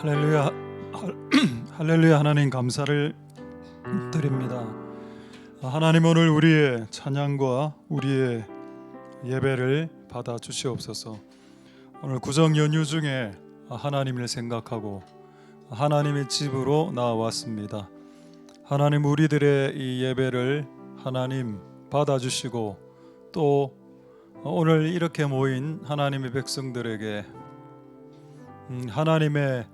할렐루야, 할렐루야. 하나님 감사를 드립니다. 하나님, 오늘 우리의 찬양과 우리의 예배를 받아 주시옵소서. 오늘 구정 연휴 중에 하나님을 생각하고 하나님의 집으로 나왔습니다. 하나님, 우리들의 이 예배를 하나님 받아 주시고, 또 오늘 이렇게 모인 하나님의 백성들에게 하나님의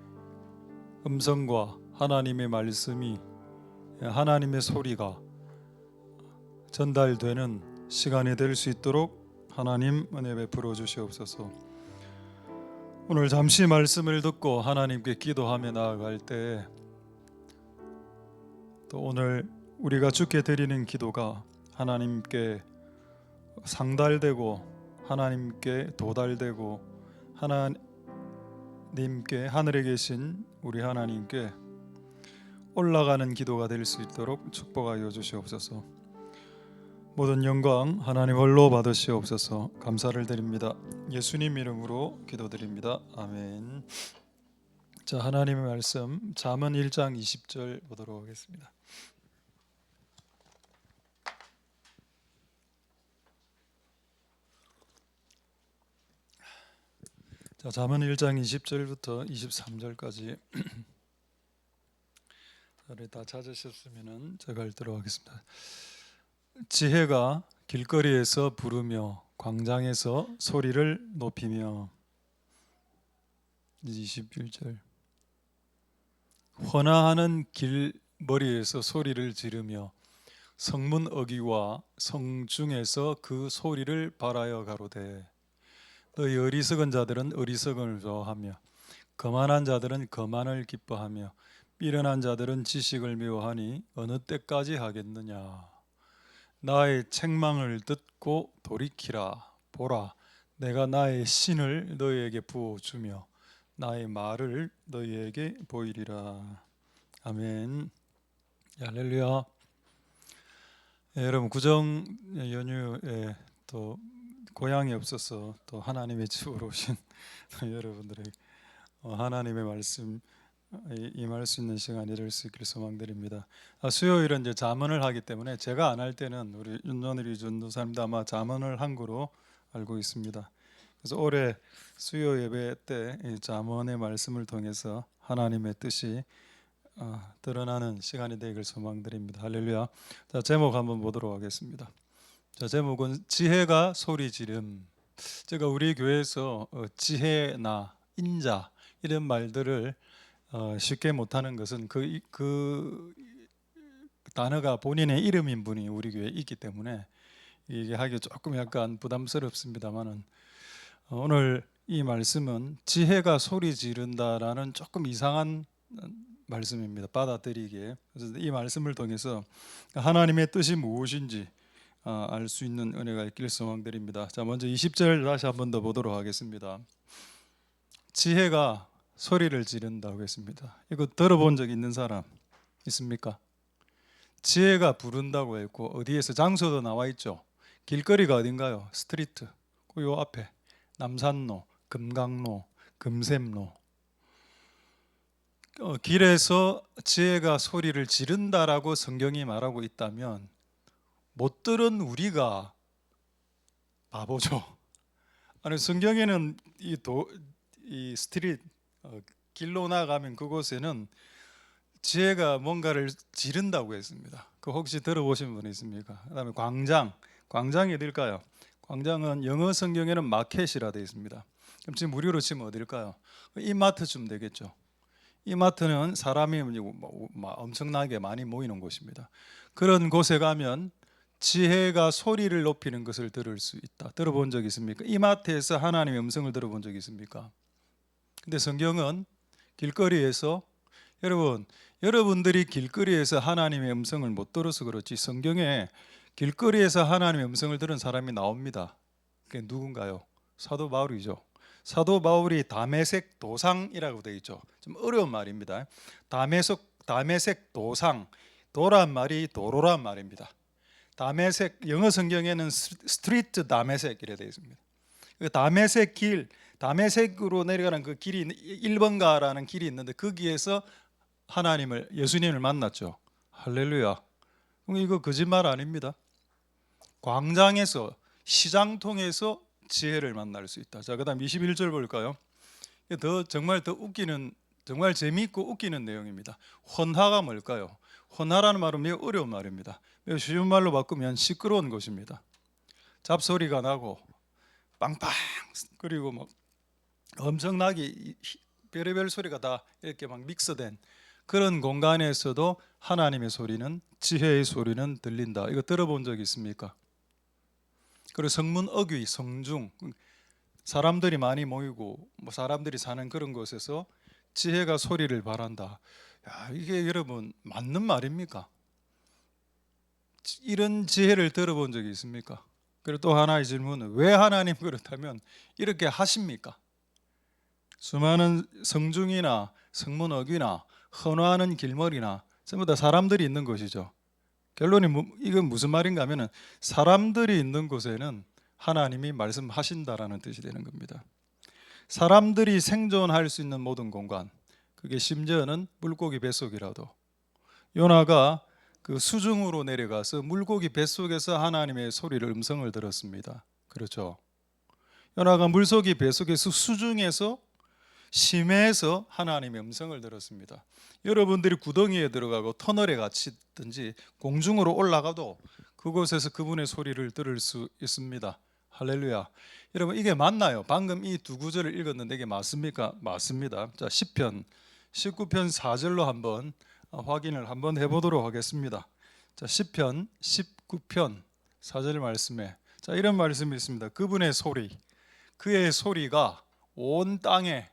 음성과 하나님의 말씀이, 하나님의 소리가 전달되는 시간이 될 수 있도록 하나님 은혜 베풀어 주시옵소서. 오늘 잠시 말씀을 듣고 하나님께 기도하며 나아갈 때, 또 오늘 우리가 주께 드리는 기도가 하나님께 상달되고 하나님께 도달되고 하나님께, 하늘에 계신 우리 하나님께 올라가는 기도가 될 수 있도록 축복하여 주시옵소서. 모든 영광 하나님 홀로 받으시옵소서. 감사를 드립니다. 예수님 이름으로 기도드립니다. 아멘. 자, 하나님의 말씀 잠언 1장 20절 보도록 하겠습니다. 자, 잠언 1장 20절부터 23절까지 다 찾으셨으면 제가 읽도록 하겠습니다. 지혜가 길거리에서 부르며 광장에서 소리를 높이며. 21절. 헌화하는 길머리에서 소리를 지르며 성문 어귀와 성중에서 그 소리를 발하여 가로되, 너희 어리석은 자들은 어리석음을 좋아하며 거만한 자들은 거만을 기뻐하며 미련한 자들은 지식을 미워하니 어느 때까지 하겠느냐. 나의 책망을 듣고 돌이키라. 보라, 내가 나의 신을 너희에게 부어주며 나의 말을 너희에게 보이리라. 아멘. 할렐루야. 여러분, 구정 연휴에 또 고향이 없어서 또 하나님의 집으로 오신 여러분들에게 하나님의 말씀 임할 수 있는 시간이 될 수 있기를 소망드립니다. 수요일은 이제 잠언을 하기 때문에 제가 안 할 때는 우리 윤원일이 전도사님도 아마 잠언을 한 거로 알고 있습니다. 그래서 올해 수요 예배 때 잠언의 말씀을 통해서 하나님의 뜻이 드러나는 시간이 되기를 소망드립니다. 할렐루야. 자, 제목 한번 보도록 하겠습니다. 자, 제목은 지혜가 소리 지름. 제가 우리 교회에서 지혜나 인자 이런 말들을 쉽게 못하는 것은 그 단어가 본인의 이름인 분이 우리 교회에 있기 때문에 이게 하기 조금 약간 부담스럽습니다만은, 오늘 이 말씀은 지혜가 소리 지른다라는 조금 이상한 말씀입니다. 받아들이기에. 그래서 이 말씀을 통해서 하나님의 뜻이 무엇인지 알 수 있는 은혜가 있기를 소망드립니다. 자, 먼저 20절 다시 한 번 더 보도록 하겠습니다. 지혜가 소리를 지른다고 했습니다. 이거 들어본 적 있는 사람 있습니까? 지혜가 부른다고 했고, 어디에서 장소도 나와 있죠. 길거리가 어딘가요? 스트리트. 그 요 앞에 남산로, 금강로, 금샘로. 길에서 지혜가 소리를 지른다라고 성경이 말하고 있다면 못 들은 우리가 바보죠. 아니, 성경에는 이 스트리트, 길로 나가면 그곳에는 지혜가 뭔가를 지른다고 했습니다. 그 혹시 들어보신 분 있습니까? 그다음에 광장이 어딜까요? 광장은 영어 성경에는 마켓이라 되어 있습니다. 그럼 지금 우리로 치면 어딜까요? 이마트쯤 되겠죠. 이마트는 사람이 엄청나게 많이 모이는 곳입니다. 그런 곳에 가면 지혜가 소리를 높이는 것을 들을 수 있다. 들어본 적 있습니까? 이마트에서 하나님의 음성을 들어본 적 있습니까? 근데 성경은 길거리에서, 여러분들이 길거리에서 하나님의 음성을 못 들어서 그렇지, 성경에 길거리에서 하나님의 음성을 들은 사람이 나옵니다. 그게 누군가요? 사도 바울이죠. 사도 바울이 다메섹 도상이라고 되어 있죠. 좀 어려운 말입니다. 다메섹 도상, 도란 말이 도로란 말입니다. 다메섹, 영어 성경에는 스트리트 다메섹 이래 되어 있습니다. 다메섹 길, 다메섹으로 내려가는 그 길이 1번가라는 길이 있는데 거기에서 하나님을 예수님을 만났죠. 할렐루야. 그럼 이거 거짓말 아닙니다. 광장에서 시장 통해서 지혜를 만날 수 있다. 자, 그다음 21절 볼까요? 정말 더 웃기는, 정말 재미있고 웃기는 내용입니다. 혼화가 뭘까요? 혼화라는 말은 매우 어려운 말입니다. 매우 쉬운 말로 바꾸면 시끄러운 것입니다. 잡소리가 나고 빵빵 그리고 막 엄청나게 별의별 소리가 다 이렇게 막 믹스된 그런 공간에서도 하나님의 소리는, 지혜의 소리는 들린다. 이거 들어본 적 있습니까? 그리고 성문 어귀, 성중, 사람들이 많이 모이고 사람들이 사는 그런 곳에서 지혜가 소리를 발한다. 야, 이게 여러분 맞는 말입니까? 이런 지혜를 들어본 적이 있습니까? 그리고 또 하나의 질문은 왜 하나님 그렇다면 이렇게 하십니까? 수많은 성중이나 성문 어귀나 헌화하는 길머리나 전부 다 사람들이 있는 곳이죠. 결론이 이건 무슨 말인가 하면은 사람들이 있는 곳에는 하나님이 말씀하신다라는 뜻이 되는 겁니다. 사람들이 생존할 수 있는 모든 공간, 그게 심지어는 물고기 뱃속이라도, 요나가 그 수중으로 내려가서 물고기 뱃속에서 하나님의 소리를, 음성을 들었습니다. 그렇죠. 요나가 물속이 뱃속에서 수중에서 심해에서 하나님의 음성을 들었습니다. 여러분들이 구덩이에 들어가고 터널에 갇히든지 공중으로 올라가도 그곳에서 그분의 소리를 들을 수 있습니다. 할렐루야. 여러분, 이게 맞나요? 방금 이 두 구절을 읽었는데 이게 맞습니까? 맞습니다. 자, 시편 19편 4절로 한번 확인을 한번 해보도록 하겠습니다. 자, 시편 19편 4절 말씀에 자, 이런 말씀이 있습니다. 그분의 소리, 그의 소리가 온 땅에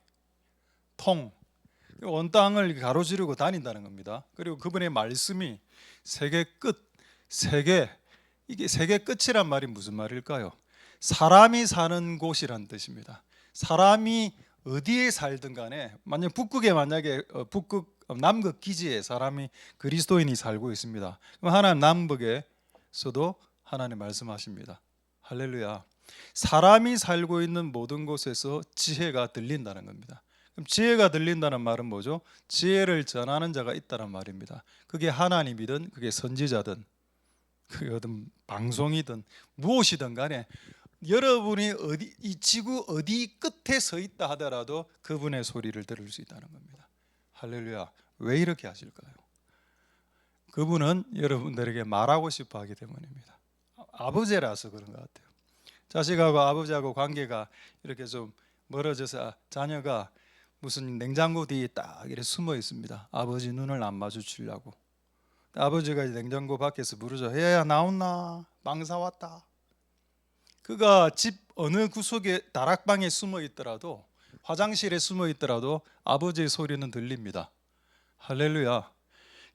온 땅을 가로지르고 다닌다는 겁니다. 그리고 그분의 말씀이 세계 끝, 이게 세계 끝이란 말이 무슨 말일까요? 사람이 사는 곳이란 뜻입니다. 사람이 어디에 살든 간에 만약 북극에 남극 기지에 사람이 그리스도인이 살고 있습니다. 그럼 하나님 남북에서도 하나님 말씀하십니다. 할렐루야. 사람이 살고 있는 모든 곳에서 지혜가 들린다는 겁니다. 그럼 지혜가 들린다는 말은 뭐죠? 지혜를 전하는 자가 있다는 말입니다. 그게 하나님이든 그게 선지자든 그게 어떤 방송이든 무엇이든 간에 여러분이 이 지구 어디 끝에 서 있다 하더라도 그분의 소리를 들을 수 있다는 겁니다. 할렐루야. 왜 이렇게 하실까요? 그분은 여러분들에게 말하고 싶어 하기 때문입니다. 아버지라서 그런 것 같아요. 자식하고 아버지하고 관계가 이렇게 좀 멀어져서 자녀가 무슨 냉장고 뒤에 딱 이렇게 숨어 있습니다. 아버지 눈을 안 마주치려고. 아버지가 냉장고 밖에서 부르죠. 얘야 나온나? 빵 사왔다. 그가 집 어느 구석에 다락방에 숨어 있더라도, 화장실에 숨어 있더라도 아버지의 소리는 들립니다. 할렐루야.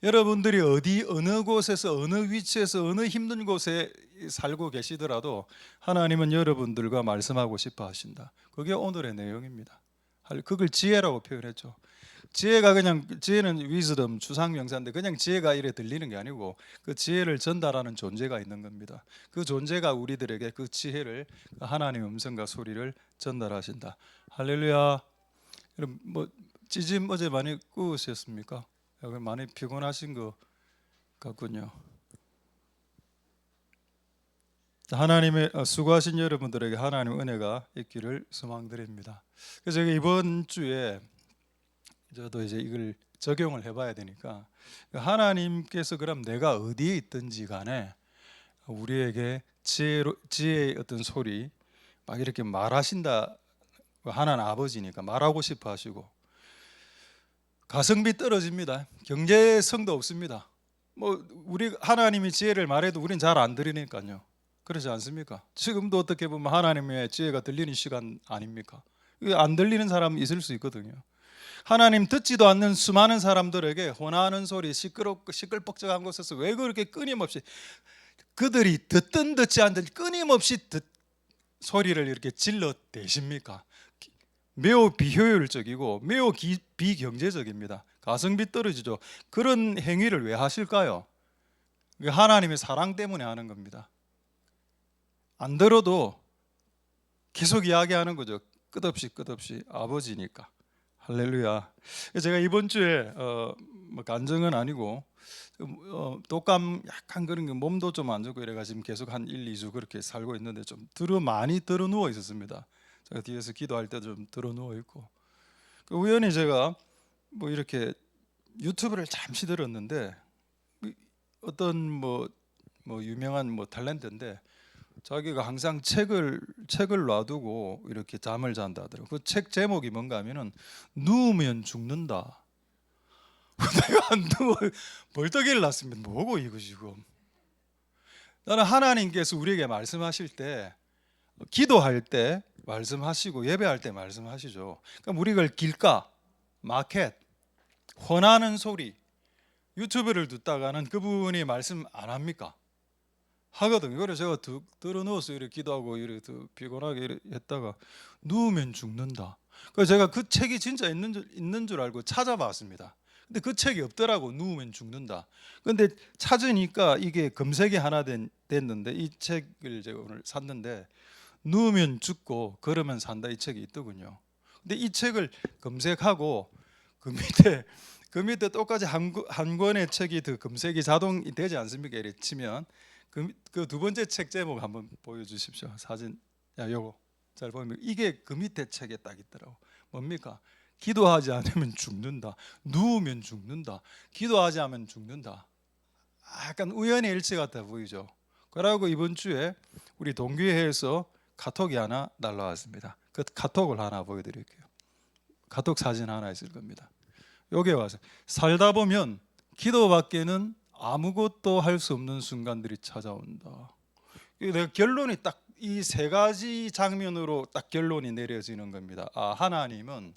여러분들이 어느 곳에서 어느 위치에서 어느 힘든 곳에 살고 계시더라도 하나님은 여러분들과 말씀하고 싶어 하신다. 그게 오늘의 내용입니다. 그걸 지혜라고 표현했죠. 지혜는 위즈덤 주상명사인데 그냥 지혜가 이래 들리는 게 아니고 그 지혜를 전달하는 존재가 있는 겁니다. 그 존재가 우리들에게 그 지혜를, 하나님의 음성과 소리를 전달하신다. 할렐루야. 여러분 찌짐 어제 많이 꾸으셨습니까? 많이 피곤하신 것 같군요. 하나님의 수고하신 여러분들에게 하나님의 은혜가 있기를 소망드립니다. 그래서 이번 주에 저도 이제 이걸 적용을 해봐야 되니까 하나님께서 그럼 내가 어디에 있든지 간에 우리에게 지혜의 어떤 소리 막 이렇게 말하신다. 하나님 아버지니까 말하고 싶어 하시고 가성비 떨어집니다. 경제성도 없습니다. 우리 하나님이 지혜를 말해도 우린 잘 안 들으니까요. 그렇지 않습니까? 지금도 어떻게 보면 하나님의 지혜가 들리는 시간 아닙니까? 안 들리는 사람 있을 수 있거든요. 하나님 듣지도 않는 수많은 사람들에게 혼하는 소리, 시끌벅적한 곳에서 왜 그렇게 끊임없이 그들이 듣든 듣지 않든 끊임없이 소리를 이렇게 질러대십니까? 매우 비효율적이고 매우 비경제적입니다. 가성비 떨어지죠. 그런 행위를 왜 하실까요? 하나님의 사랑 때문에 하는 겁니다. 안 들어도 계속 이야기하는 거죠. 끝없이 아버지니까. 할렐루야. 제가 이번 주에 뭐 간증은 아니고 독감 약간 그런 게 몸도 좀 안 좋고 이래가 지금 계속 한 1, 2주 그렇게 살고 있는데 좀 많이 들어 누워 있었습니다. 제가 뒤에서 기도할 때 좀 들어 누워 있고 우연히 제가 뭐 이렇게 유튜브를 잠시 들었는데 어떤 뭐 유명한 뭐 탤런트인데 자기가 항상 책을 놔두고 이렇게 잠을 잔다 하더라고. 그 책 제목이 뭔가 하면은 누우면 죽는다. 내가 안 누워 벌떡 일어났습니다. 뭐고 이거 지금? 나는 하나님께서 우리에게 말씀하실 때 기도할 때 말씀하시고 예배할 때 말씀하시죠. 그럼 우리 걸 길가, 마켓, 권하는 소리, 유튜브를 듣다가는 그분이 말씀 안 합니까? 하거든. 이거를 제가 들어 누워서 이렇게 기도하고 이렇게 피곤하게 이렇게 했다가 누우면 죽는다. 그래서 제가 그 책이 진짜 있는 줄 알고 찾아봤습니다. 근데 그 책이 없더라고. 누우면 죽는다. 근데 찾으니까 이게 검색이 하나 됐는데 이 책을 제가 오늘 샀는데 누우면 죽고 걸으면 산다 이 책이 있더군요. 근데 이 책을 검색하고 그 밑에 똑같이 한 권의 책이 더 검색이 자동이 되지 않습니까? 이렇게 치면 그 두 번째 책 제목 한번 보여주십시오. 사진. 요거 잘 보면 이게 그 밑에 책에 딱 있더라고. 뭡니까? 기도하지 않으면 죽는다. 누우면 죽는다. 기도하지 않으면 죽는다. 약간 우연의 일치 같아 보이죠. 그러고 이번 주에 우리 동기회에서 카톡이 하나 날라왔습니다. 그 카톡을 하나 보여드릴게요. 카톡 사진 하나 있을 겁니다. 여기에 와서 살다 보면 기도밖에는 아무것도 할 수 없는 순간들이 찾아온다. 내가 결론이 딱 이 세 가지 장면으로 딱 결론이 내려지는 겁니다. 하나님은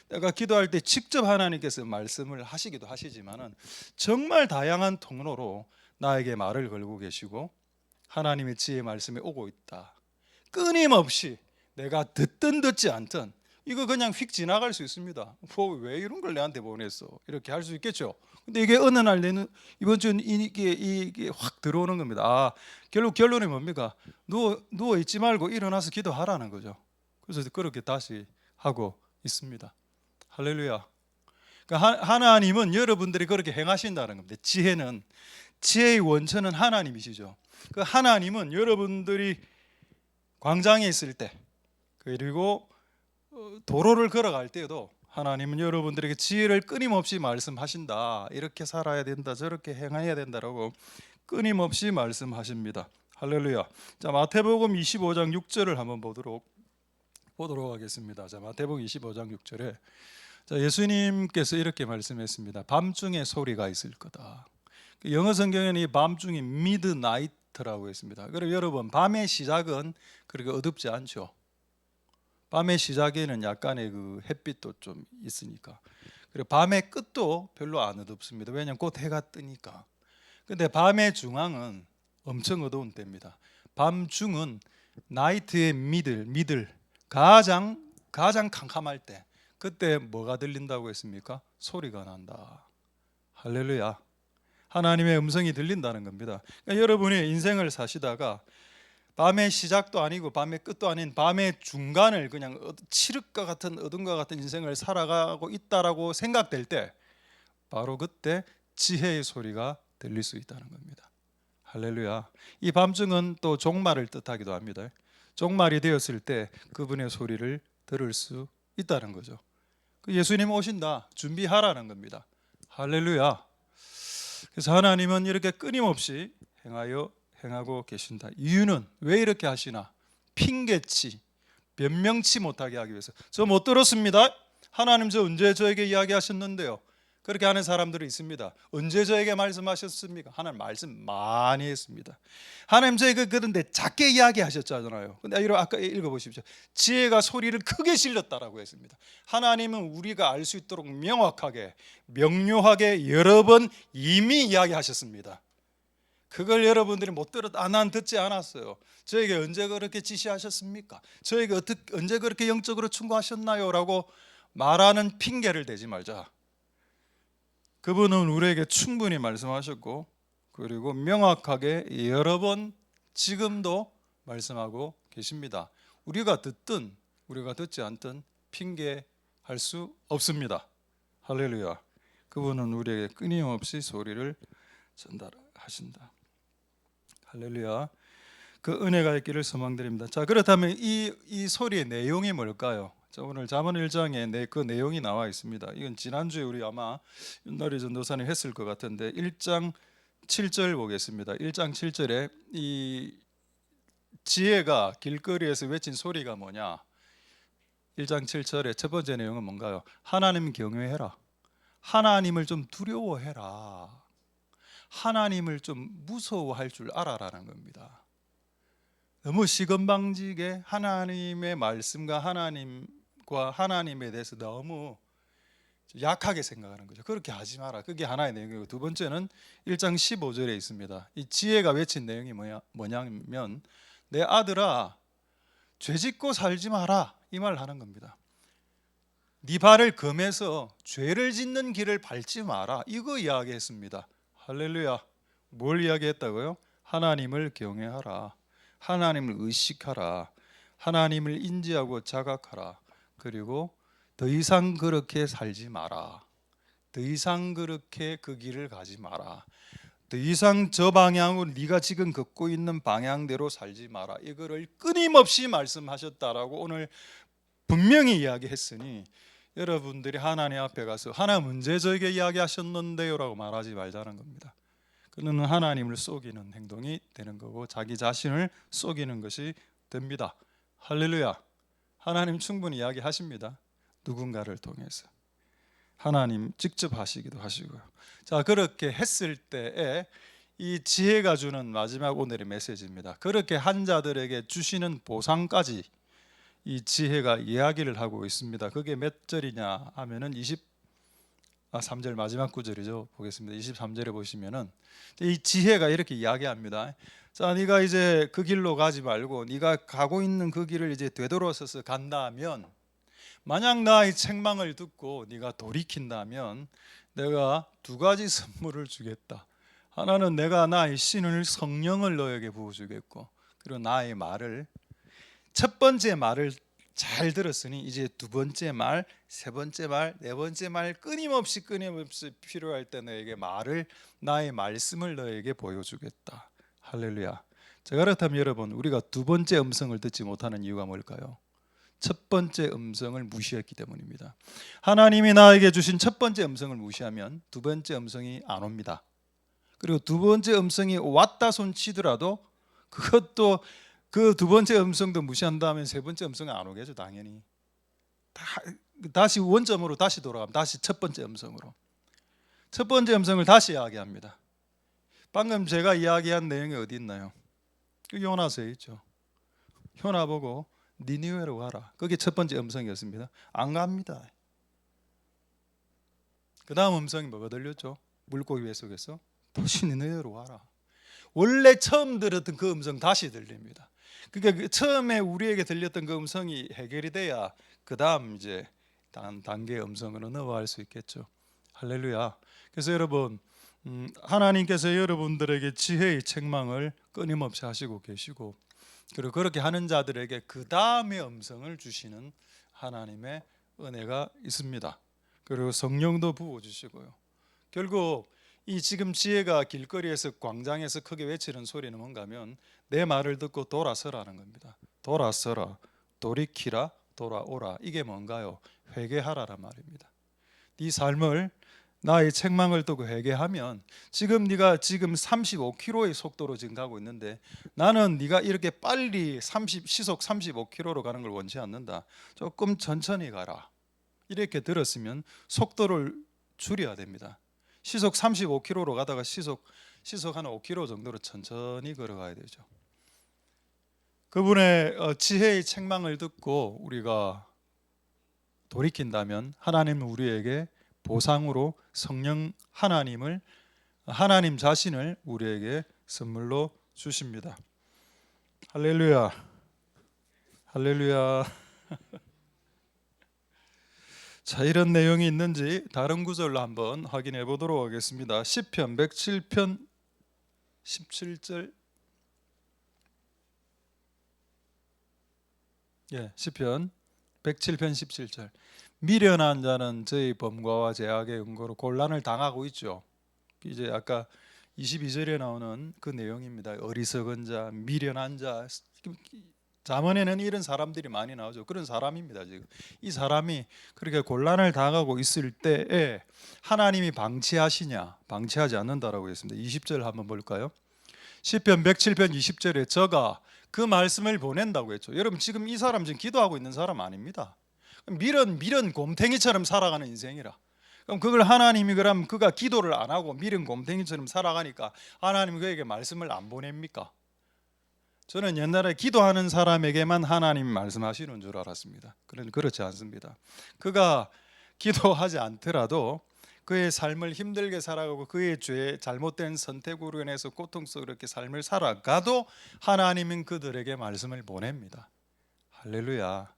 내가 기도할 때 직접 하나님께서 말씀을 하시기도 하시지만은 정말 다양한 통로로 나에게 말을 걸고 계시고 하나님의 지혜의 말씀이 오고 있다. 끊임없이 내가 듣든 듣지 않든 이거 그냥 휙 지나갈 수 있습니다. 왜 이런 걸 내한테 보냈어? 이렇게 할 수 있겠죠. 근데 이게 어느 날 내는 이번 주는 이게 확 들어오는 겁니다. 결론이 뭡니까? 누워 있지 말고 일어나서 기도하라는 거죠. 그래서 그렇게 다시 하고 있습니다. 할렐루야. 그러니까 하나님은 여러분들이 그렇게 행하신다는 겁니다. 지혜의 원천은 하나님이시죠. 그 하나님은 여러분들이 광장에 있을 때 그리고 도로를 걸어갈 때에도 하나님은 여러분들에게 지혜를 끊임없이 말씀하신다. 이렇게 살아야 된다. 저렇게 행해야 된다라고 끊임없이 말씀하십니다. 할렐루야. 자, 마태복음 25장 6절을 한번 보도록 하겠습니다. 자, 마태복음 25장 6절에 자, 예수님께서 이렇게 말씀했습니다. 밤중에 소리가 있을 거다. 영어 성경에는 이 밤중이 midnight라고 했습니다. 그럼 여러분 밤의 시작은 그렇게 어둡지 않죠. 밤의 시작에는 약간의 그 햇빛도 좀 있으니까. 그리고 밤의 끝도 별로 안 어둡습니다. 왜냐하면 곧 해가 뜨니까. 근데 밤의 중앙은 엄청 어두운 때입니다. 밤중은 나이트의 미들 가장 캄캄할 때 그때 뭐가 들린다고 했습니까? 소리가 난다. 할렐루야. 하나님의 음성이 들린다는 겁니다. 그러니까 여러분이 인생을 사시다가 밤의 시작도 아니고 밤의 끝도 아닌 밤의 중간을 그냥 칠흑과 같은 어둠과 같은 인생을 살아가고 있다라고 생각될 때 바로 그때 지혜의 소리가 들릴 수 있다는 겁니다. 할렐루야. 이 밤중은 또 종말을 뜻하기도 합니다. 종말이 되었을 때 그분의 소리를 들을 수 있다는 거죠. 예수님 오신다. 준비하라는 겁니다. 할렐루야. 그래서 하나님은 이렇게 끊임없이 행하고 계신다. 이유는 왜 이렇게 하시나? 핑계치, 변명치 못하게 하기 위해서. 저 못 들었습니다. 하나님 저 언제 저에게 이야기하셨는데요? 그렇게 하는 사람들이 있습니다. 언제 저에게 말씀하셨습니까? 하나님 말씀 많이 했습니다. 하나님 저에게 그런데 작게 이야기하셨잖아요. 근데 아까 읽어보십시오. 지혜가 소리를 크게 질렀다라고 했습니다. 하나님은 우리가 알 수 있도록 명확하게 명료하게 여러 번 이미 이야기하셨습니다. 그걸 여러분들이 못 들었다. 난 듣지 않았어요. 저에게 언제 그렇게 지시하셨습니까? 저에게 언제 그렇게 영적으로 충고하셨나요? 라고 말하는 핑계를 대지 말자. 그분은 우리에게 충분히 말씀하셨고 그리고 명확하게 여러 번 지금도 말씀하고 계십니다. 우리가 듣든 우리가 듣지 않든 핑계할 수 없습니다. 할렐루야. 그분은 우리에게 끊임없이 소리를 전달하신다. 할렐루야. 그 은혜가 있기를 소망드립니다. 자, 그렇다면 이 소리의 내용이 뭘까요? 자, 오늘 잠언 1장에 그 내용이 나와 있습니다. 이건 지난주에 우리 아마 윤나리 전도사님 했을 것 같은데 1장 7절 보겠습니다. 1장 7절에 이 지혜가 길거리에서 외친 소리가 뭐냐? 1장 7절의 첫 번째 내용은 뭔가요? 하나님 경외해라. 하나님을 좀 두려워해라. 하나님을 좀 무서워할 줄 알아라는 겁니다. 너무 시건방지게 하나님의 말씀과 하나님과 하나님에 대해서 너무 약하게 생각하는 거죠. 그렇게 하지 마라. 그게 하나의 내용이고, 두 번째는 1장 15절에 있습니다. 이 지혜가 외친 내용이 뭐냐면 내 아들아 죄짓고 살지 마라, 이 말을 하는 겁니다. 네 발을 금해서 죄를 짓는 길을 밟지 마라, 이거 이야기했습니다. 할렐루야. 뭘 이야기했다고요? 하나님을 경외하라, 하나님을 의식하라, 하나님을 인지하고 자각하라. 그리고 더 이상 그렇게 살지 마라. 더 이상 그렇게 그 길을 가지 마라. 더 이상 저 방향으로 네가 지금 걷고 있는 방향대로 살지 마라. 이거를 끊임없이 말씀하셨다라고 오늘 분명히 이야기했으니, 여러분들이 하나님 앞에 가서 하나님 언제 저에게 이야기하셨는데요? 라고 말하지 말자는 겁니다. 그는 하나님을 속이는 행동이 되는 거고 자기 자신을 속이는 것이 됩니다. 할렐루야. 하나님 충분히 이야기하십니다. 누군가를 통해서 하나님 직접 하시기도 하시고요. 자, 그렇게 했을 때에 이 지혜가 주는 마지막 오늘의 메시지입니다. 그렇게 한 자들에게 주시는 보상까지 이 지혜가 이야기를 하고 있습니다. 그게 몇 절이냐 하면은 3절 마지막 구절이죠. 보겠습니다. 23절에 보시면은 이 지혜가 이렇게 이야기합니다. 자, 네가 이제 그 길로 가지 말고 네가 가고 있는 그 길을 이제 되돌아서서 간다면, 만약 나의 책망을 듣고 네가 돌이킨다면 내가 두 가지 선물을 주겠다. 하나는 내가 나의 신을 성령을 너에게 부어주겠고, 그리고 나의 말을, 첫 번째 말을 잘 들었으니 이제 두 번째 말, 세 번째 말, 네 번째 말 끊임없이 필요할 때 너에게 말을, 나의 말씀을 너에게 보여주겠다. 할렐루야. 자, 그렇다면 여러분, 우리가 두 번째 음성을 듣지 못하는 이유가 뭘까요? 첫 번째 음성을 무시했기 때문입니다. 하나님이 나에게 주신 첫 번째 음성을 무시하면 두 번째 음성이 안 옵니다. 그리고 두 번째 음성이 왔다 손치더라도 그것도 그 두 번째 음성도 무시한다면 세 번째 음성이 안 오겠죠. 당연히 다시 원점으로 다시 돌아가면 다시 첫 번째 음성으로, 첫 번째 음성을 다시 이야기합니다. 방금 제가 이야기한 내용이 어디 있나요? 그 요나서에 있죠. 요나 보고 니느웨로 가라. 그게 첫 번째 음성이었습니다. 안 갑니다. 그 다음 음성이 뭐가 들렸죠? 물고기 배 속에서 다시 니느웨로 와라. 원래 처음 들었던 그 음성 다시 들립니다. 그러니까 처음에 우리에게 들렸던 그 음성이 해결이 돼야 그 다음 이제 단계의 음성으로 넘어갈 수 있겠죠. 할렐루야. 그래서 여러분, 하나님께서 여러분들에게 지혜의 책망을 끊임없이 하시고 계시고, 그리고 그렇게 하는 자들에게 그 다음의 음성을 주시는 하나님의 은혜가 있습니다. 그리고 성령도 부어주시고요. 결국 이 지금 지혜가 길거리에서, 광장에서 크게 외치는 소리는 뭔가 하면 내 말을 듣고 돌아서라는 겁니다. 돌아서라, 돌이키라, 돌아오라. 이게 뭔가요? 회개하라란 말입니다. 네 삶을, 나의 책망을 듣고 회개하면, 지금 네가 지금 35km의 속도로 지금 가고 있는데 나는 네가 이렇게 빨리 시속 35km로 가는 걸 원치 않는다. 조금 천천히 가라. 이렇게 들었으면 속도를 줄여야 됩니다. 시속 35km로 가다가 시속 한 5km 정도로 천천히 걸어가야 되죠. 그분의 지혜의 책망을 듣고 우리가 돌이킨다면 하나님은 우리에게 보상으로 성령 하나님 자신을 우리에게 선물로 주십니다. 할렐루야. 할렐루야. 자, 이런 내용이 있는지 다른 구절로 한번 확인해 보도록 하겠습니다. 시편 107편 17절. 시편 107편 17절. 미련한 자는 저희 범과와 죄악의 연고로 곤란을 당하고 있죠. 이제 아까 22절에 나오는 그 내용입니다. 어리석은 자, 미련한 자. 잠언에는 이런 사람들이 많이 나오죠. 그런 사람입니다. 지금 이 사람이 그렇게 곤란을 당하고 있을 때에 하나님이 방치하시냐? 방치하지 않는다라고 했습니다. 20절 한번 볼까요? 시편 107편 20절에 저가 그 말씀을 보낸다고 했죠. 여러분 지금 이 사람 지금 기도하고 있는 사람 아닙니다. 미련 곰탱이처럼 살아가는 인생이라. 그럼 그걸 하나님이 그럼 그가 기도를 안 하고 미련 곰탱이처럼 살아가니까 하나님이 그에게 말씀을 안 보냅니까? 저는 옛날에 기도하는 사람에게만 하나님이 말씀하시는 줄 알았습니다. 그런데 그렇지 않습니다. 그가 기도하지 않더라도 그의 삶을 힘들게 살아가고 그의 죄 잘못된 선택으로 인해서 고통 속으로 이렇게 삶을 살아가도 하나님은 그들에게 말씀을 보냅니다. 할렐루야.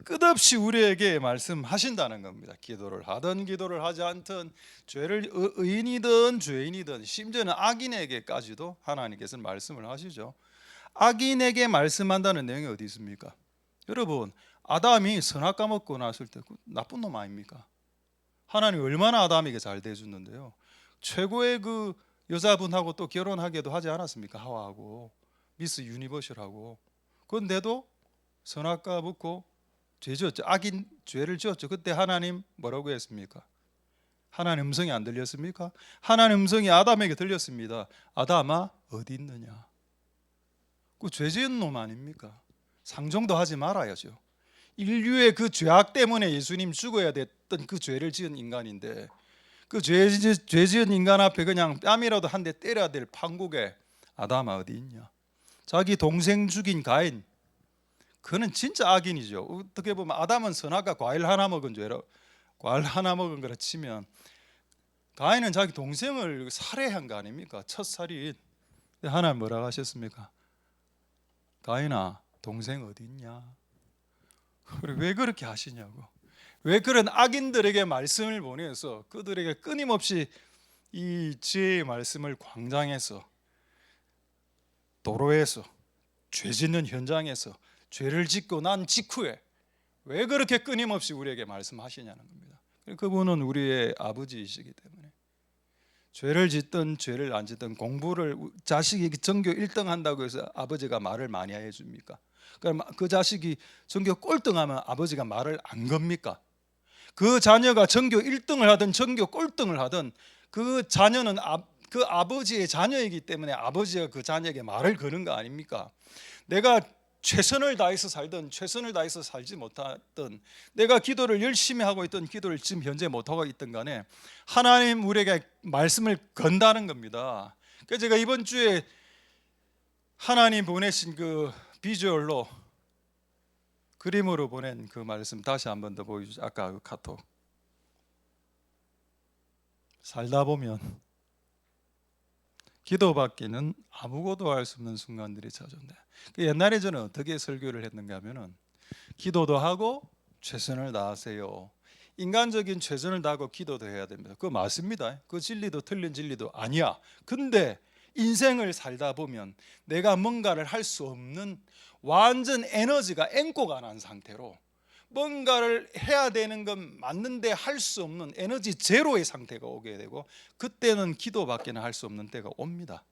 끝없이 우리에게 말씀하신다는 겁니다. 기도를 하든 기도를 하지 않든 죄를 의인이든 죄인이든 심지어는 악인에게까지도 하나님께서는 말씀을 하시죠. 악인에게 말씀한다는 내용이 어디 있습니까? 여러분 아담이 선악 까먹고 났을 때 나쁜 놈 아닙니까? 하나님 얼마나 아담에게 잘 대해줬는데요. 최고의 그 여자분하고 또 결혼하게도 하지 않았습니까? 하와하고 미스 유니버셜하고. 그런데도 선악 까먹고 죄 지었죠. 악인 죄를 지었죠. 그때 하나님 뭐라고 했습니까? 하나님 음성이 안 들렸습니까? 하나님 음성이 아담에게 들렸습니다. 아담아 어디 있느냐? 그 죄 지은 놈 아닙니까? 상종도 하지 말아야죠. 인류의 그 죄악 때문에 예수님 죽어야 됐던 그 죄를 지은 인간인데 그 죄 지은 인간 앞에 그냥 뺨이라도 한 대 때려야 될 판국에 아담아 어디 있냐? 자기 동생 죽인 가인, 그는 진짜 악인이죠. 어떻게 보면 아담은 선악과 과일 하나 먹은 죄라, 과일 하나 먹은 거라 치면 가인은 자기 동생을 살해한 거 아닙니까? 첫 살인. 하나님 뭐라고 하셨습니까? 가인아 동생 어디 있냐? 왜 그렇게 하시냐고. 왜 그런 악인들에게 말씀을 보내서 그들에게 끊임없이 이 지혜의 말씀을 광장에서, 도로에서, 죄 짓는 현장에서, 죄를 짓고 난 직후에 왜 그렇게 끊임없이 우리에게 말씀하시냐는 겁니다. 그분은 우리의 아버지이시기 때문에 죄를 짓든 죄를 안 짓든 공부를 자식이 전교 1등 한다고 해서 아버지가 말을 많이 해줍니까? 그럼 그 자식이 전교 꼴등하면 아버지가 말을 안 겁니까? 그 자녀가 전교 1등을 하든 전교 꼴등을 하든 그 자녀는 그 아버지의 자녀이기 때문에 아버지가 그 자녀에게 말을 거는 거 아닙니까? 내가 최선을 다해서 살든 최선을 다해서 살지 못하든 내가 기도를 열심히 하고 있던 기도를 지금 현재 못하고 있든 간에 하나님 우리에게 말씀을 건다는 겁니다. 그래서 제가 이번 주에 하나님 보내신 그 비주얼로 그림으로 보낸 그 말씀 다시 한 번 더 보여주죠. 아까 그 카톡. 살다 보면 기도받기는 아무것도 할 수 없는 순간들이 찾아온다. 옛날에 저는 어떻게 설교를 했는가 하면은 기도도 하고 최선을 다하세요. 인간적인 최선을 다하고 기도도 해야 됩니다. 그거 맞습니다. 그 진리도 틀린 진리도 아니야. 근데 인생을 살다 보면 내가 뭔가를 할 수 없는 완전 에너지가 앵꼬가 난 상태로 뭔가를 해야 되는 건 맞는데 할 수 없는 에너지 제로의 상태가 오게 되고 그때는 기도밖에는 할 수 없는 때가 옵니다.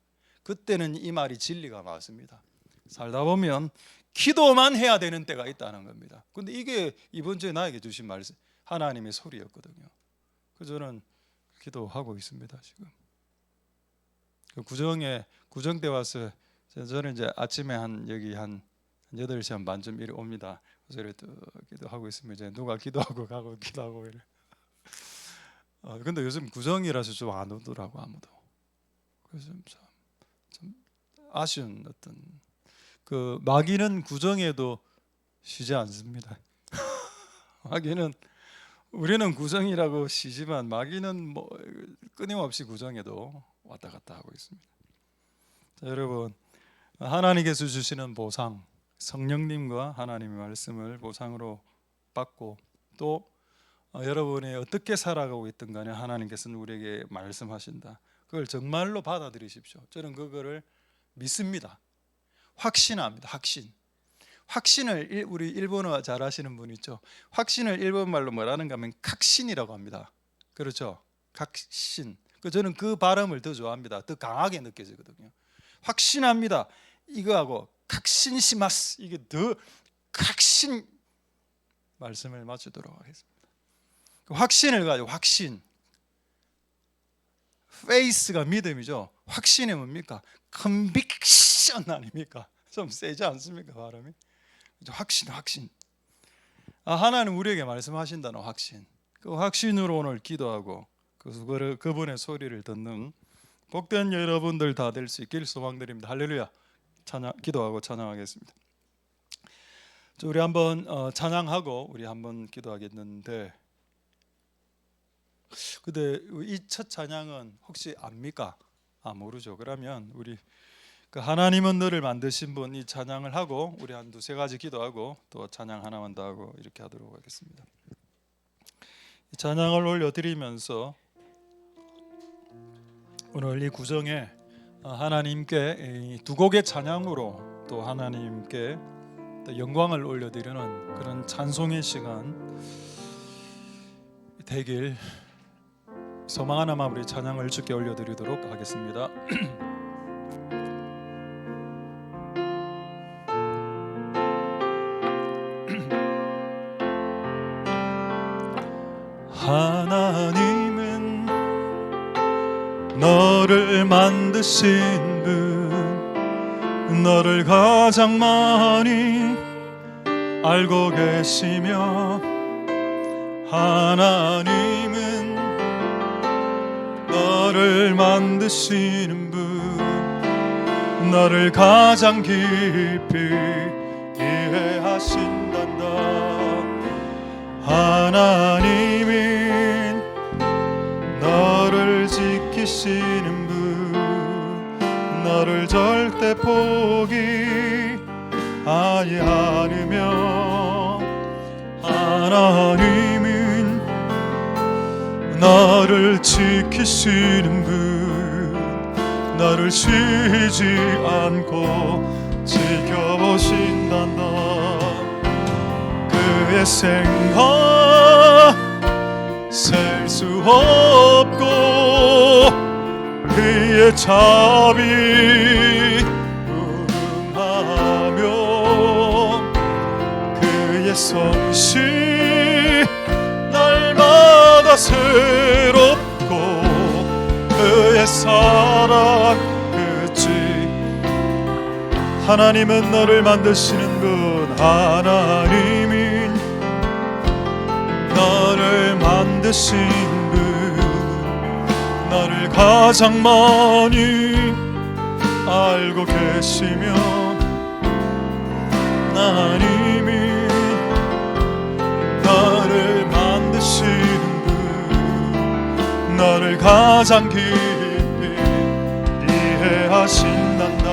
그때는 이 말이 진리가 맞습니다. 살다 보면 기도만 해야 되는 때가 있다는 겁니다. 근데 이게 이번 주에 나에게 주신 말씀 하나님의 소리였거든요. 그래서 저는 기도하고 있습니다. 지금 그 구정 때 와서 저는 이제 아침에 여기 한 8시 한 반쯤 이리 옵니다. 그래서 또 기도하고 있으면 이제 누가 기도하고 가고 기도하고 이래. 근데 요즘 구정이라서 좀 안 오더라고 아무도. 그래서 좀 아쉬운 어떤 그 마귀는 구정에도 쉬지 않습니다. 마귀는 우리는 구정이라고 쉬지만 마귀는 뭐 끊임없이 구정에도 왔다 갔다 하고 있습니다. 자, 여러분 하나님께서 주시는 보상 성령님과 하나님의 말씀을 보상으로 받고 또 여러분이 어떻게 살아가고 있든 간에 하나님께서는 우리에게 말씀하신다. 그걸 정말로 받아들이십시오. 저는 그거를 믿습니다. 확신합니다. 확신을 우리 일본어 잘 하시는 분 있죠. 확신을 일본말로 뭐라는가 하면 각신이라고 합니다. 그렇죠? 각신. 저는 그 발음을 더 좋아합니다. 더 강하게 느껴지거든요. 확신합니다. 이거하고 각신시마스, 이게 더 각신. 말씀을 마치도록 하겠습니다. 확신을 가지고 확신. faith가 믿음이죠. 확신이 뭡니까? conviction 아닙니까? 좀 세지 않습니까, 발음이? 확신. 하나님 우리에게 말씀하신다는 확신. 그 확신으로 오늘 기도하고 그분의 소리를 듣는 복된 여러분들 다 될 수 있길 소망드립니다. 할렐루야. 기도하고 찬양하겠습니다. 우리 한번 찬양하고 우리 한번 기도하겠는데, 근데 이 첫 찬양은 혹시 압니까? 모르죠. 그러면 우리 하나님은 너를 만드신 분, 이 찬양을 하고 우리 한 두세 가지 기도하고 또 찬양 하나만 더 하고 이렇게 하도록 하겠습니다. 이 찬양을 올려드리면서 오늘 이 구정에 하나님께 두 곡의 찬양으로 또 하나님께 또 영광을 올려드리는 그런 찬송의 시간 되길 소망하는 마음으로 찬양을 주께 올려드리도록 하겠습니다. 하나님은 너를 만드신 분, 너를 가장 많이 알고 계시며, 하나님은 너를 만드시는 분, 너를 가장 깊이 이해하신단다. 하나님은 너를 지키시는 분, 너를 절대 포기 아니하느며, 하나님은 너를 지키시는 분, 너를 쉬지 않고 지켜보신단다. 그의 생각 셀 수 없고, 그의 자비 무궁하며, 그의 성실 날마다 새롭고, 그의 사랑 끝이. 하나님은 너를 만드시는 분, 하나님은 너를 만드신 분, 너를 가장 많이 알고 계시며, 하나님은 너를 만드시는 분, 너를 가장 깊이 이해하신단다.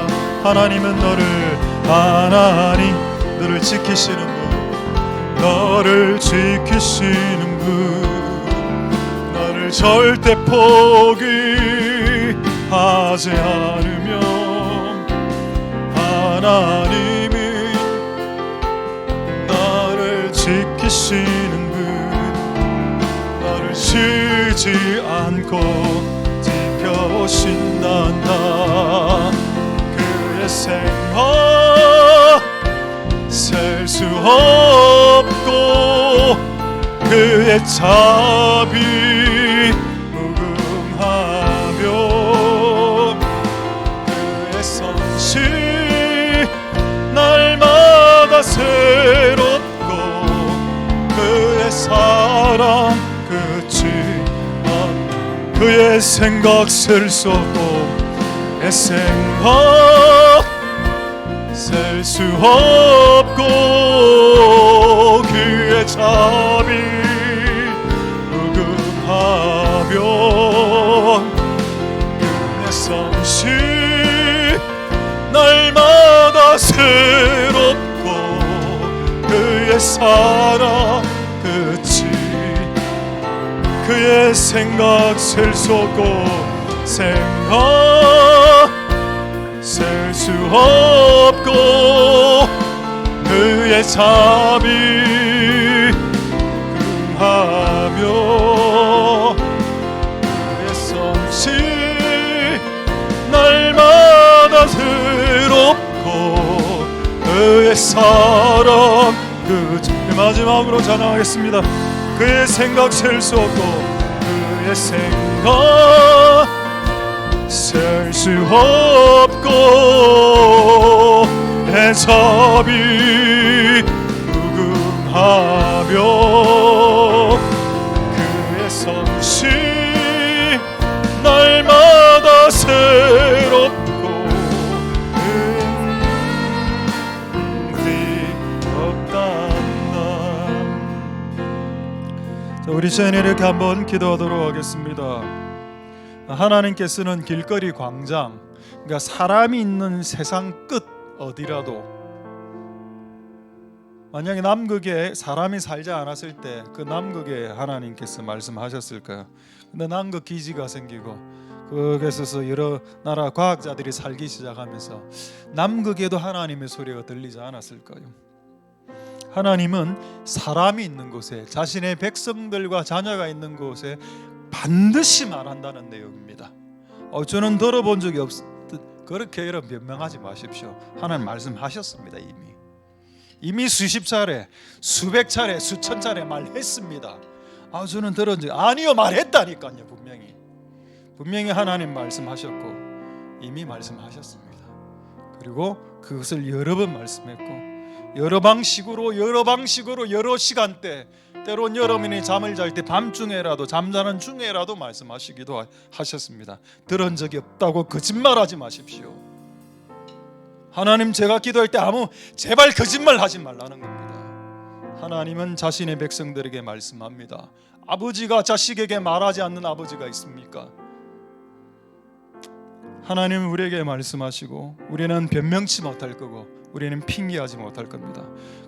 하나님은 너를 지키시는 분, 너를 지키시는 분, 너를 절대 포기하지 않으며, 하나님은 너를 지키시는 분, 너를 쉬지 않고 지켜오신단다. 그의 생각 셀 수 없고, 그의 자비 무궁하며, 그의 성실 날마다 새롭고, 그의 사랑 끝이 없는, 그의 생각 셀 수 없고, 그의 생각 셀 수 없고, 그의 자비 무궁하며, 그의 성실 날마다 새롭고, 그의 사랑 끝이. 그의 생각 셀 수 없고, 생각 셀 수 없고, 그의 내 잠이 금하며 내 성실 날마다 새롭고 그의 사랑 마지막으로 찬양하겠습니다. 그의 생각 셀 수 없고 그의 생각 셀 수 없고 내 잠이 무궁하며 그의 성실 날마다 새롭고 우리 시간에 이렇게 한번 기도하도록 하겠습니다. 하나님께서는 길거리 광장, 그러니까 사람이 있는 세상 끝 어디라도, 만약에 남극에 사람이 살지 않았을 때 그 남극에 하나님께서 말씀하셨을까요? 근데 남극 기지가 생기고 거기서 여러 나라 과학자들이 살기 시작하면서 남극에도 하나님의 소리가 들리지 않았을까요? 하나님은 사람이 있는 곳에, 자신의 백성들과 자녀가 있는 곳에 반드시 말한다는 내용입니다. 저는 들어본 적이 그렇게 여러분 변명하지 마십시오. 하나님 말씀하셨습니다. 이미 수십 차례, 수백 차례, 수천 차례 말했습니다. 저는 들은 적 아니요, 말했다니까요. 분명히 하나님 말씀하셨고 이미 말씀하셨습니다. 그리고 그것을 여러 번 말씀했고 여러 방식으로 여러 시간대, 때론 여러분이 잠을 잘 때 밤중에라도, 잠자는 중에라도 말씀하시기도 하셨습니다. 들은 적이 없다고 거짓말하지 마십시오. 하나님, 제가 기도할 때 제발 거짓말 하지 말라는 겁니다. 하나님은 자신의 백성들에게 말씀합니다. 아버지가 자식에게 말하지 않는 아버지가 있습니까? 하나님은 우리에게 말씀하시고 우리는 변명치 못할 거고 우리는 핑계하지 못할 겁니다.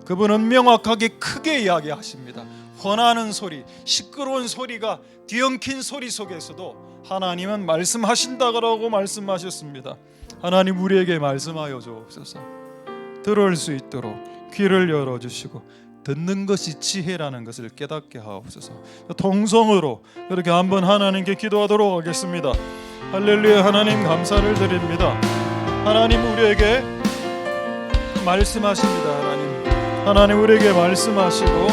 그분은 명확하게 크게 이야기하십니다. 권하는 소리, 시끄러운 소리가 뒤엉킨 소리 속에서도 하나님은 말씀하신다고 말씀하셨습니다. 하나님, 우리에게 말씀하여 주옵소서. 들을 수 있도록 귀를 열어주시고 듣는 것이 지혜라는 것을 깨닫게 하옵소서. 통성으로 그렇게 한번 하나님께 기도하도록 하겠습니다. 할렐루야. 하나님 감사를 드립니다. 하나님, 우리에게 말씀하십니다. 하나님 우리에게 말씀하시고,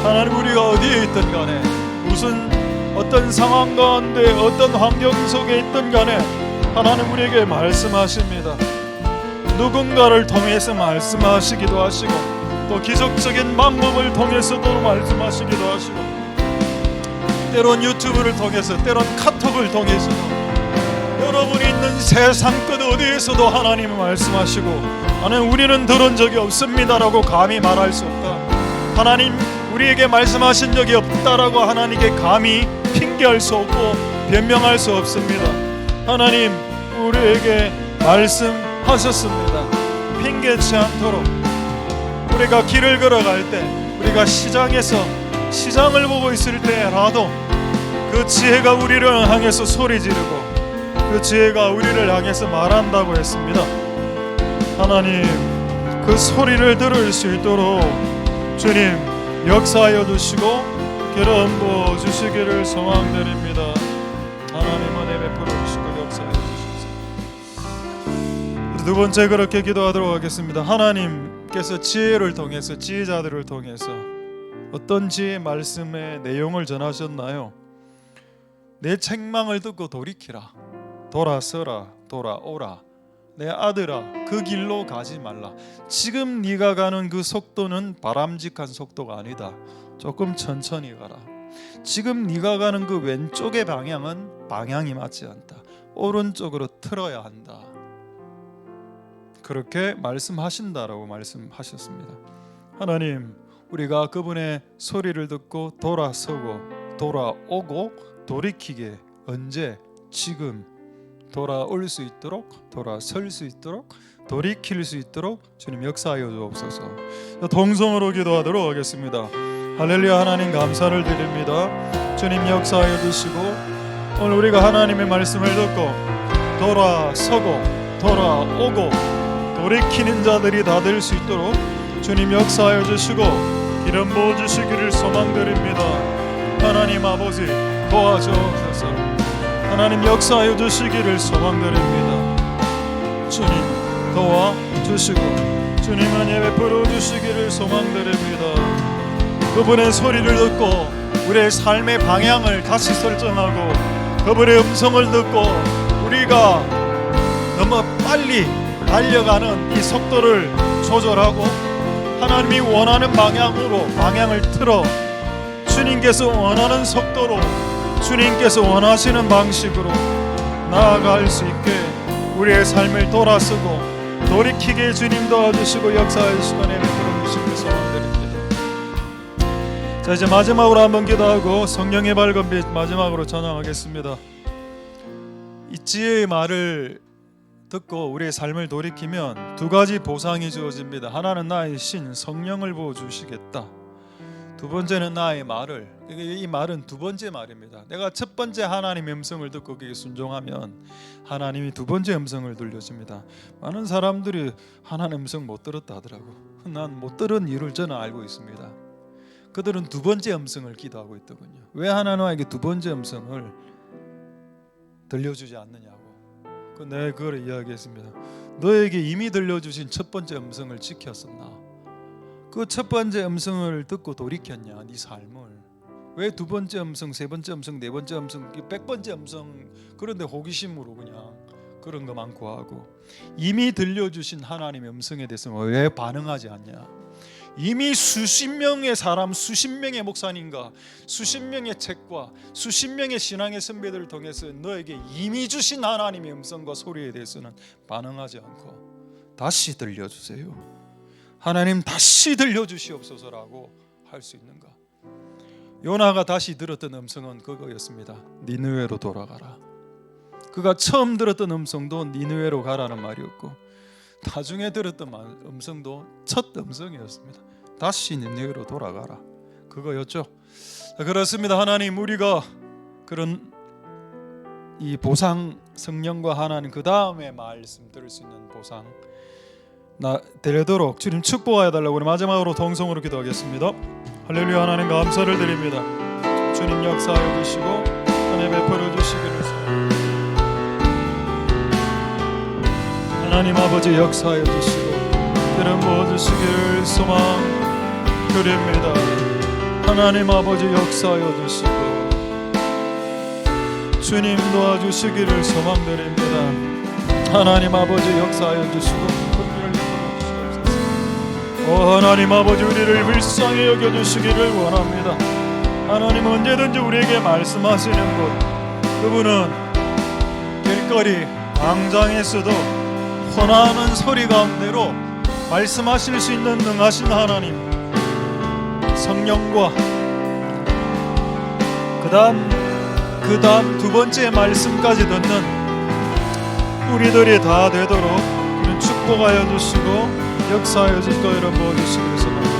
하나님 우리가 어디에 있든 간에, 무슨 어떤 상황 가운데 어떤 환경 속에 있든 간에 하나님 우리에게 말씀하십니다. 누군가를 통해서 말씀하시기도 하시고 또 기적적인 방법을 통해서도 말씀하시기도 하시고, 때론 유튜브를 통해서, 때론 카톡을 통해서도, 여러분이 있는 세상 끝 어디에서도 하나님은 말씀하시고, 하나님 우리는 들은 적이 없습니다라고 감히 말할 수 없다. 하나님 우리에게 말씀하신 적이 없다라고 하나님께 감히 핑계할 수 없고 변명할 수 없습니다. 하나님 우리에게 말씀하셨습니다. 핑계치 않도록, 우리가 길을 걸어갈 때, 우리가 시장에서 시장을 보고 있을 때라도 그 지혜가 우리를 향해서 소리 지르고 그 지혜가 우리를 향해서 말한다고 했습니다. 하나님 그 소리를 들을 수 있도록 주님 역사하여 주시고 기름 부어 주시기를 소망드립니다. 하나님 은혜 베풀어 주시고 역사하여 주시옵소서. 두 번째 그렇게 기도하도록 하겠습니다. 하나님께서 지혜를 통해서, 지혜자들을 통해서 어떤 지혜 말씀의 내용을 전하셨나요? 내 책망을 듣고 돌이키라, 돌아서라, 돌아오라. 내 아들아, 그 길로 가지 말라. 지금 네가 가는 그 속도는 바람직한 속도가 아니다. 조금 천천히 가라. 지금 네가 가는 그 왼쪽의 방향은 방향이 맞지 않다. 오른쪽으로 틀어야 한다. 그렇게 말씀하신다라고 말씀하셨습니다. 하나님, 우리가 그분의 소리를 듣고 돌아서고 돌아오고 돌이키게, 언제? 지금 돌아올 수 있도록, 돌아설 수 있도록, 돌이킬 수 있도록 주님 역사하여 주옵소서. 동성으로 기도하도록 하겠습니다. 할렐루야. 하나님 감사를 드립니다. 주님 역사하여 주시고, 오늘 우리가 하나님의 말씀을 듣고 돌아서고 돌아오고 돌이키는 자들이 다 될 수 있도록 주님 역사하여 주시고 기름 부어주시기를 소망드립니다. 하나님 아버지 도와주옵소서. 하나님 역사하여 주시기를 소망드립니다. 주님 도와주시고 주님은 예배 베풀어 주시기를 소망드립니다. 그분의 소리를 듣고 우리의 삶의 방향을 다시 설정하고 그분의 음성을 듣고 우리가 너무 빨리 달려가는 이 속도를 조절하고 하나님이 원하는 방향으로 방향을 틀어 주님께서 원하는 속도로 주님께서 원하시는 방식으로 나아갈 수 있게 우리의 삶을 돌아서고 돌이키게 주님 도와주시고 역사의 시간에 베풀어 주시길 소망드립니다. 자, 이제 마지막으로 한번 기도하고 성령의 밝은 빛 마지막으로 전하겠습니다. 이 지혜의 말을 듣고 우리의 삶을 돌이키면 두 가지 보상이 주어집니다. 하나는 나의 신 성령을 부어주시겠다. 두 번째는 나의 말을, 이 말은 두 번째 말입니다. 내가 첫 번째 하나님의 음성을 듣고 그게 순종하면 하나님이 두 번째 음성을 들려줍니다. 많은 사람들이 하나님 음성 못 들었다 하더라고. 난 못 들은 이유를 저는 알고 있습니다. 그들은 두 번째 음성을 기도하고 있더군요. 왜 하나님에게 두 번째 음성을 들려주지 않느냐고. 내가 그걸 이야기했습니다. 너에게 이미 들려주신 첫 번째 음성을 지켰었나? 그 첫 번째 음성을 듣고 돌이켰냐? 네 삶을 왜 두 번째 음성, 세 번째 음성, 네 번째 음성, 100번째 음성 그런데 호기심으로 그냥 그런 것만 구하고 이미 들려주신 하나님의 음성에 대해서 왜 반응하지 않냐? 이미 수십 명의 사람, 수십 명의 목사님과 수십 명의 책과 수십 명의 신앙의 선배들을 통해서 너에게 이미 주신 하나님의 음성과 소리에 대해서는 반응하지 않고 다시 들려주세요. 하나님 다시 들려주시옵소서라고 할 수 있는가? 요나가 다시 들었던 음성은 그거였습니다. 니느웨로 돌아가라. 그가 처음 들었던 음성도 니느웨로 가라는 말이었고 나중에 들었던 음성도 첫 음성이었습니다. 다시 니느웨로 돌아가라. 그거였죠. 그렇습니다. 하나님 우리가 그런 이 보상 성령과 하나님 그 다음에 말씀 들을 수 있는 보상 되도록 주님 축복하여 달라고 우리 마지막으로 동성으로 기도하겠습니다. 할렐루야. 하나님 감사를 드립니다. 주님 역사하여 주시고 은혜 베풀어 주시기를 하나님 아버지 역사하여 주시고 기름 부어주시기를 소망드립니다. 하나님 아버지 역사하여 주시고 주님 도와주시기를 소망드립니다. 하나님 아버지 역사하여 주시고 하나님 아버지 우리를 불쌍히 여겨주시기를 원합니다. 하나님 언제든지 우리에게 말씀하시는 것 그분은 길거리 광장에서도 헌하는 소리 가운데로 말씀하실 수 있는 능하신 하나님 성령과 그 다음 두 번째 말씀까지 듣는 우리들이 다 되도록 축복하여 주시고 역사하여 주시고 여러분 부어주시기를 소망합니다.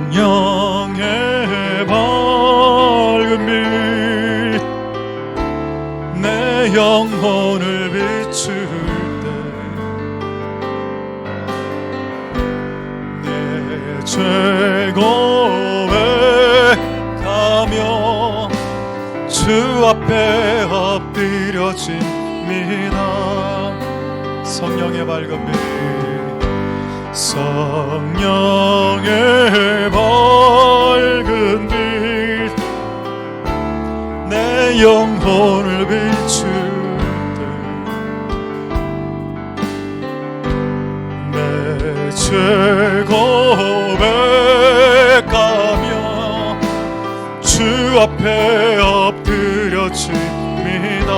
성령의 밝은 빛 내 영혼을 비출 때 내 죄 고백하며 주 앞에 엎드려집니다. 성령의 밝은 빛 성령의 밝은 빛 내 영혼을 비출 때 내 죄 고백하며 주 앞에 엎드려집니다.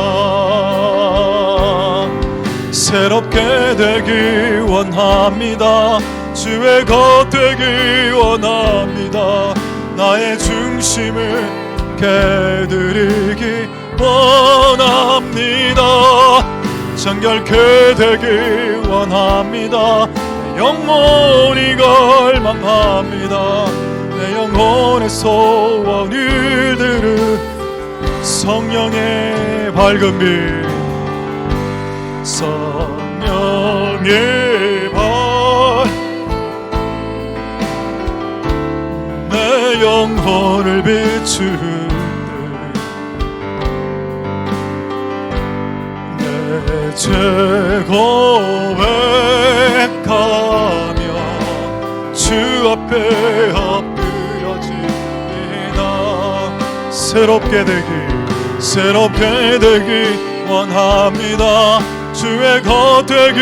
새롭게 되기 원합니다. 주의 것 되기 원합니다. 나의 중심을 깨드리기 원합니다. 정결케 되기 원합니다. 내 영혼이 갈망합니다. 내 영혼의 소원을 들으소서. 성령의 밝은 빛, 성령의 밝, 내 영혼을 비추네. 내 죄 고백하며 주 앞에 엎드려지나. 새롭게 되기 원합니다. 주의 것 되기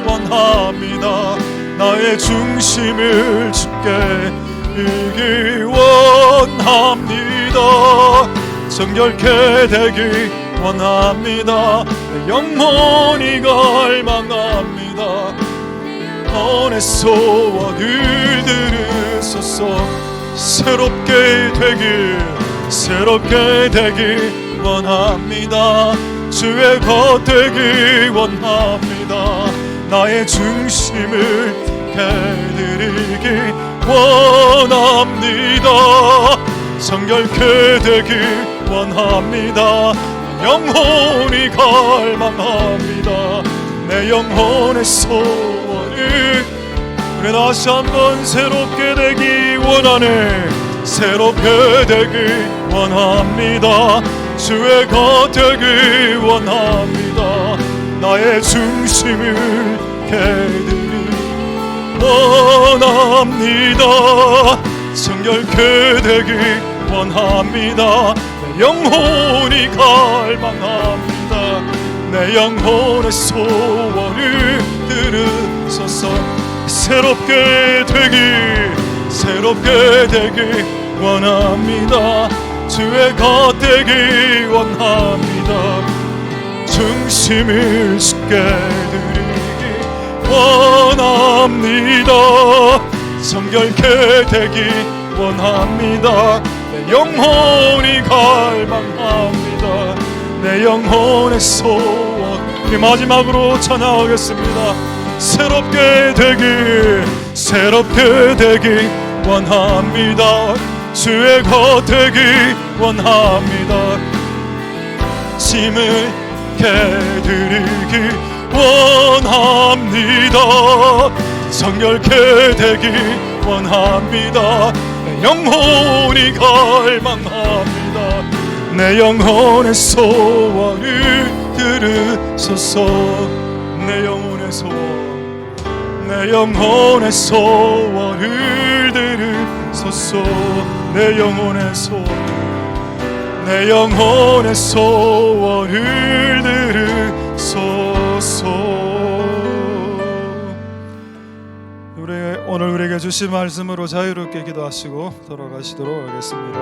원합니다. 나의 중심을 주께 이기 원합니다. 정결케 되기 원합니다. 내 영혼이 갈망합니다. 영혼의 소원을 들으소서. 새롭게 되기 원합니다. 주의 것 되기 원합니다. 나의 중심을 깨드리기 원합니다. 정결케 되기 원합니다. 영혼이 갈망합니다. 내 영혼의 소원을 그래 다시 한번 새롭게 되기 원하네. 새롭게 되기 원합니다. 주의 것 되기 원합니다. 나의 중심을 깨드리기 원합니다. 정결케 되기 원합니다. 내 영혼이 갈망합니다. 내 영혼의 소원을 들으소서. 새롭게 되기 원합니다. 주의 것 되기 원합니다. 중심을 주께 드리기 원합니다. 정결케 되기 원합니다. 내 영혼이 갈망합니다. 내 영혼의 소원. 마지막으로 찬양하겠습니다. 새롭게 되기 원합니다. 주의 것 되기 원합니다. 짐을 깨드리기 원합니다. 정결케 되기 원합니다. 내 영혼이 갈망합니다. 내 영혼의 소원을 들으소서. 내 영혼의 소원을 들으소서. 내 영혼의 소원을 들으소서. 오늘 우리에게 주신 말씀으로 자유롭게 기도하시고 돌아가시도록 하겠습니다.